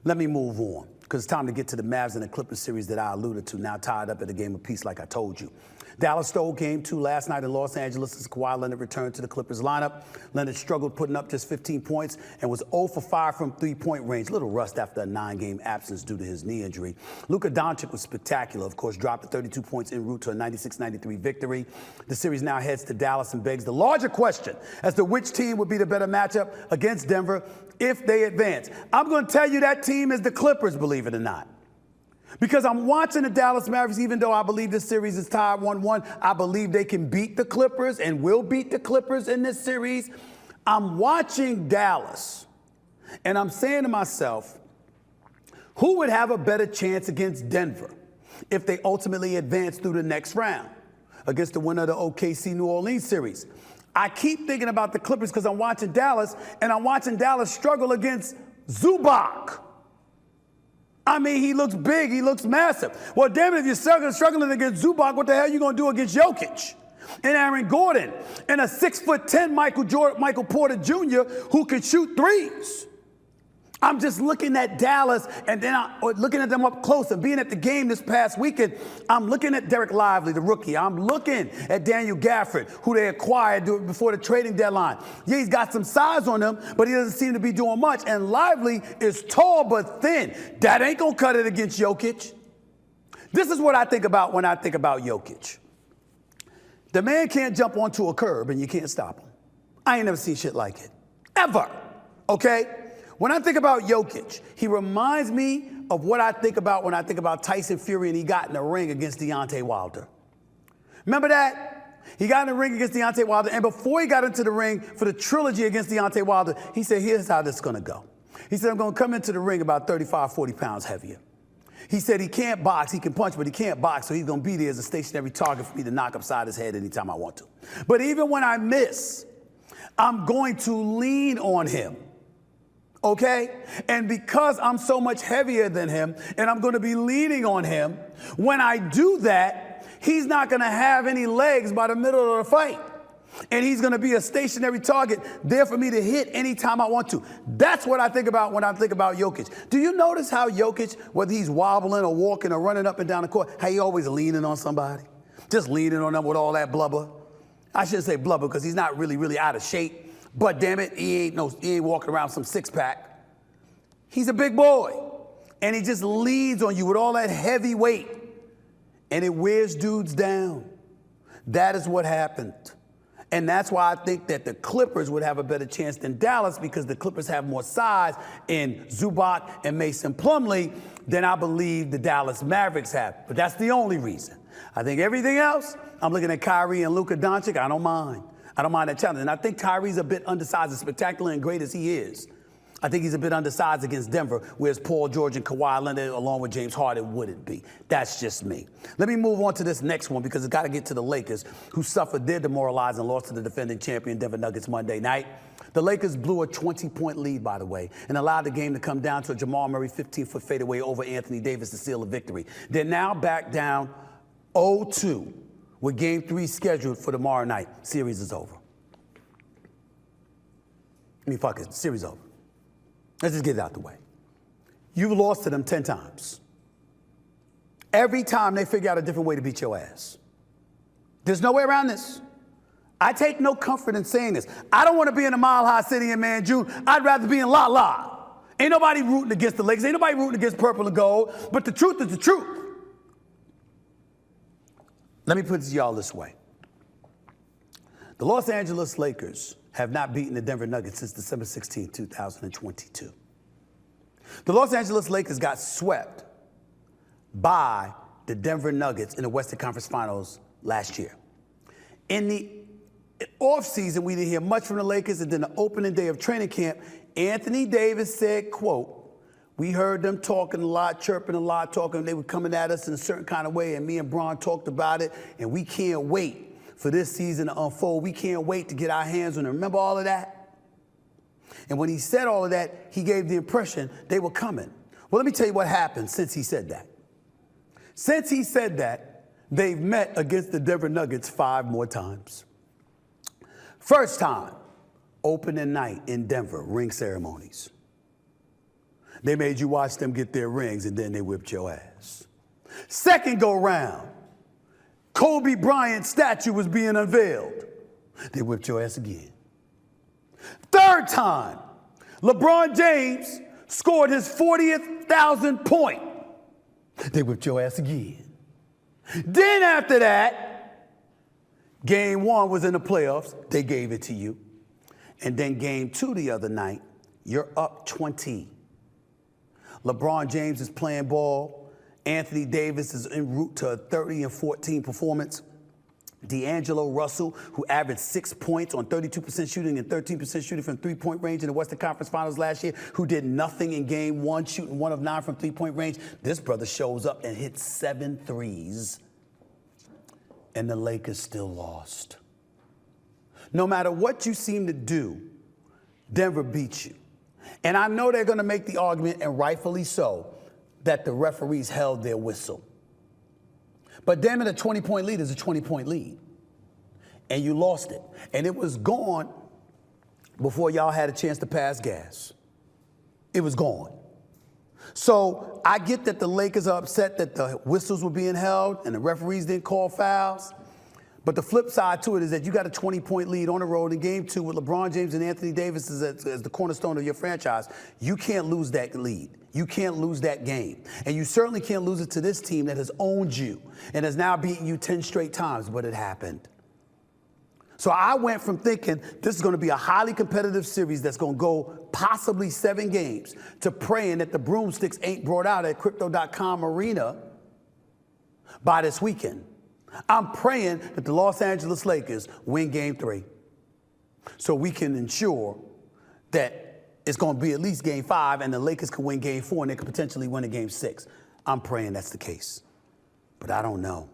Let me move on, because it's time to get to the Mavs and the Clippers series that I alluded to, now tied up at a game apiece like I told you. Dallas stole game 2 last night in Los Angeles as Kawhi Leonard returned to the Clippers lineup. Leonard struggled putting up just 15 points and was 0 for 5 from three-point range. Little rust after a 9-game absence due to his knee injury. Luka Doncic was spectacular, of course, dropped to 32 points en route to a 96-93 victory. The series now heads to Dallas and begs the larger question as to which team would be the better matchup against Denver if they advance. I'm going to tell you that team is the Clippers, believe it or not. Because I'm watching the Dallas Mavericks, even though I believe this series is tied 1-1, I believe they can beat the Clippers and will beat the Clippers in this series. I'm watching Dallas, and I'm saying to myself, who would have a better chance against Denver if they ultimately advance through the next round against the winner of the OKC-New Orleans series? I keep thinking about the Clippers because I'm watching Dallas, and I'm watching Dallas struggle against Zubac. I mean, he looks big, he looks massive. Well, damn it, if you're struggling against Zubac, what the hell are you going to do against Jokic and Aaron Gordon and a 6'10" Michael Porter Jr. who can shoot threes? I'm just looking at Dallas, and then looking at them up close and being at the game this past weekend. I'm looking at Derek Lively, the rookie. I'm looking at Daniel Gafford, who they acquired before the trading deadline. Yeah, he's got some size on him, but he doesn't seem to be doing much. And Lively is tall but thin. That ain't going to cut it against Jokic. This is what I think about when I think about Jokic. The man can't jump onto a curb and you can't stop him. I ain't never seen shit like it. Ever. Okay? When I think about Jokic, he reminds me of what I think about when I think about Tyson Fury and he got in the ring against Deontay Wilder. Remember that? He got in the ring against Deontay Wilder, and before he got into the ring for the trilogy against Deontay Wilder, he said, here's how this is going to go. He said, I'm going to come into the ring about 35, 40 pounds heavier. He said he can't box, he can punch, but he can't box, so he's going to be there as a stationary target for me to knock upside his head anytime I want to. But even when I miss, I'm going to lean on him. Okay? And because I'm so much heavier than him and I'm going to be leaning on him, when I do that, he's not going to have any legs by the middle of the fight. And he's going to be a stationary target there for me to hit anytime I want to. That's what I think about when I think about Jokic. Do you notice how Jokic, whether he's wobbling or walking or running up and down the court, how he always leaning on somebody? Just leaning on them with all that blubber. I shouldn't say blubber because he's not really out of shape. But damn it, he ain't walking around some six-pack. He's a big boy. And he just leans on you with all that heavy weight. And it wears dudes down. That is what happened. And that's why I think that the Clippers would have a better chance than Dallas, because the Clippers have more size in Zubac and Mason Plumlee than I believe the Dallas Mavericks have. But that's the only reason. I think everything else, I'm looking at Kyrie and Luka Doncic, I don't mind. I don't mind that challenge. And I think Kyrie's a bit undersized, as spectacular and great as he is. I think he's a bit undersized against Denver, whereas Paul George and Kawhi Leonard, along with James Harden, wouldn't be. That's just me. Let me move on to this next one, because it's got to get to the Lakers, who suffered their demoralizing loss to the defending champion Denver Nuggets Monday night. The Lakers blew a 20-point lead, by the way, and allowed the game to come down to a Jamal Murray 15-foot fadeaway over Anthony Davis to seal a victory. They're now back down 0-2 with Game 3 scheduled for tomorrow night. Series is over. Fuck it. Series over. Let's just get it out the way. You've lost to them 10 times. Every time they figure out a different way to beat your ass. There's no way around this. I take no comfort in saying this. I don't want to be in a Mile High City in Man June. I'd rather be in La La. Ain't nobody rooting against the Lakers. Ain't nobody rooting against purple and gold. But the truth is the truth. Let me put it to y'all this way. The Los Angeles Lakers have not beaten the Denver Nuggets since December 16, 2022. The Los Angeles Lakers got swept by the Denver Nuggets in the Western Conference Finals last year. In the offseason, we didn't hear much from the Lakers, and then the opening day of training camp, Anthony Davis said, quote, "We heard them talking a lot, chirping a lot, talking. They were coming at us in a certain kind of way, and me and Bron talked about it, and we can't wait for this season to unfold. We can't wait to get our hands on it." Remember all of that? And when he said all of that, he gave the impression they were coming. Well, let me tell you what happened since he said that. Since he said that, they've met against the Denver Nuggets 5 more times. First time, opening night in Denver, ring ceremonies. They made you watch them get their rings, and then they whipped your ass. Second go round, Kobe Bryant's statue was being unveiled. They whipped your ass again. Third time, LeBron James scored his 40th thousand point. They whipped your ass again. Then after that, game 1 was in the playoffs. They gave it to you. And then game 2 the other night, you're up 20. LeBron James is playing ball. Anthony Davis is en route to a 30-14 performance. D'Angelo Russell, who averaged 6 points on 32% shooting and 13% shooting from three-point range in the Western Conference Finals last year, who did nothing in game 1, shooting 1 of 9 from three-point range. This brother shows up and hits 7 threes, and the Lakers still lost. No matter what you seem to do, Denver beat you. And I know they're going to make the argument, and rightfully so, that the referees held their whistle. But damn it, a 20-point lead is a 20-point lead. And you lost it. And it was gone before y'all had a chance to pass gas. It was gone. So I get that the Lakers are upset that the whistles were being held and the referees didn't call fouls. But the flip side to it is that you got a 20-point lead on the road in game 2 with LeBron James and Anthony Davis as the cornerstone of your franchise. You can't lose that lead. You can't lose that game. And you certainly can't lose it to this team that has owned you and has now beaten you 10 straight times, but it happened. So I went from thinking this is going to be a highly competitive series that's going to go possibly 7 games to praying that the broomsticks ain't brought out at Crypto.com Arena by this weekend. I'm praying that the Los Angeles Lakers win game 3 so we can ensure that it's going to be at least game 5 and the Lakers can win game 4 and they could potentially win a game 6. I'm praying that's the case. But I don't know.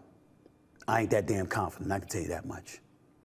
I ain't that damn confident, I can tell you that much.